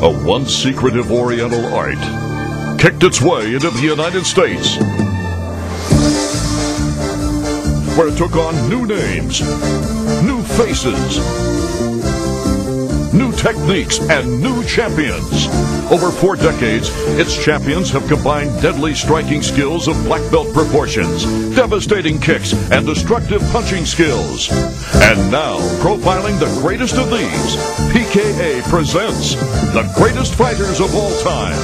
A once secretive Oriental art kicked its way into the United States, where it took on new names, new faces, new techniques, and new champions. Over 4 decades, its champions have combined deadly striking skills of black belt proportions, devastating kicks, and destructive punching skills. And now, profiling the greatest of these, PKA presents the greatest fighters of all time.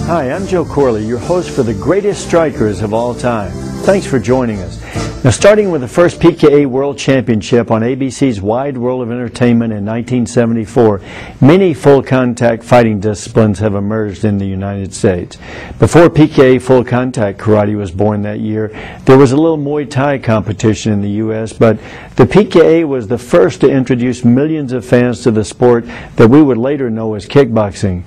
Hi, I'm Joe Corley, your host for the greatest strikers of all time. Thanks for joining us. Now, starting with the first PKA World Championship on ABC's Wide World of Entertainment in 1974, many full-contact fighting disciplines have emerged in the United States. Before PKA full-contact karate was born that year, there was a little Muay Thai competition in the U.S., but the PKA was the first to introduce millions of fans to the sport that we would later know as kickboxing.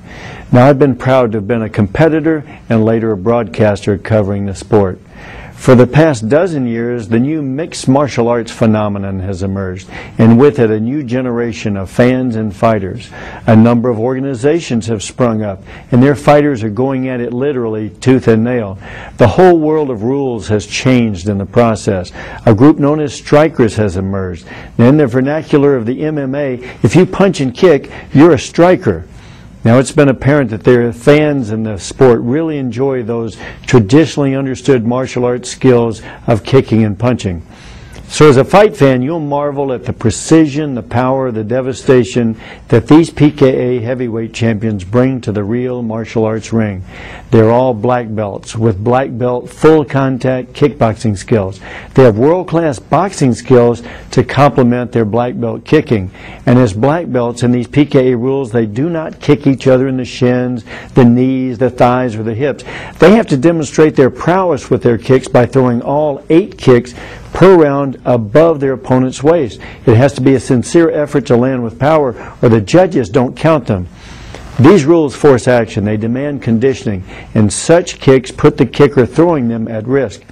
Now, I've been proud to have been a competitor and later a broadcaster covering the sport. For the past dozen years, the new mixed martial arts phenomenon has emerged, and with it a new generation of fans and fighters. A number of organizations have sprung up, and their fighters are going at it literally tooth and nail. The whole world of rules has changed in the process. A group known as strikers has emerged. Now, in the vernacular of the MMA, if you punch and kick, you're a striker. Now, it's been apparent that their fans in the sport really enjoy those traditionally understood martial arts skills of kicking and punching. So as a fight fan, you'll marvel at the precision, the power, the devastation that these PKA heavyweight champions bring to the real martial arts ring. They're all black belts with black belt full contact kickboxing skills. They have world-class boxing skills to complement their black belt kicking. And as black belts in these PKA rules, they do not kick each other in the shins, the knees, the thighs, or the hips. They have to demonstrate their prowess with their kicks by throwing all 8 kicks per round above their opponent's waist. It has to be a sincere effort to land with power, or the judges don't count them. These rules force action. They demand conditioning, and such kicks put the kicker throwing them at risk.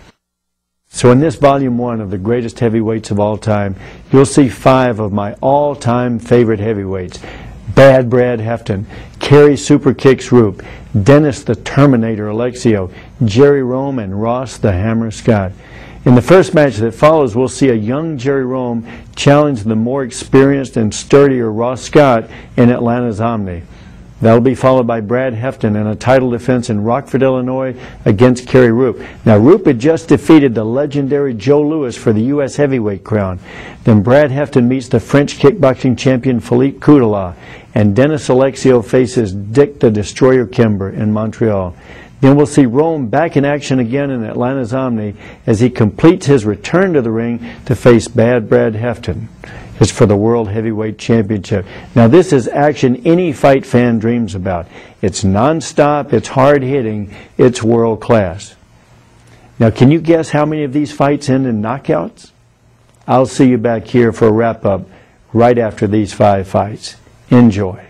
So in this volume 1 of the greatest heavyweights of all time, you'll see 5 of my all-time favorite heavyweights: Bad Brad Hefton, Kerry Super Kicks Roop, Dennis the Terminator Alexio, Jerry Rome, and Ross the Hammer Scott. In the first match that follows, we'll see a young Jerry Rome challenge the more experienced and sturdier Ross Scott in Atlanta's Omni. That'll be followed by Brad Hefton in a title defense in Rockford, Illinois against Kerry Roop. Now, Roop had just defeated the legendary Joe Louis for the U.S. heavyweight crown. Then Brad Hefton meets the French kickboxing champion Philippe Coudela, and Dennis Alexio faces Dick the Destroyer Kimber in Montreal. Then we'll see Rome back in action again in Atlanta's Omni as he completes his return to the ring to face Bad Brad Hefton. It's for the World Heavyweight Championship. Now, this is action any fight fan dreams about. It's non-stop, it's hard-hitting, it's world-class. Now, can you guess how many of these fights end in knockouts? I'll see you back here for a wrap-up right after these 5 fights. Enjoy.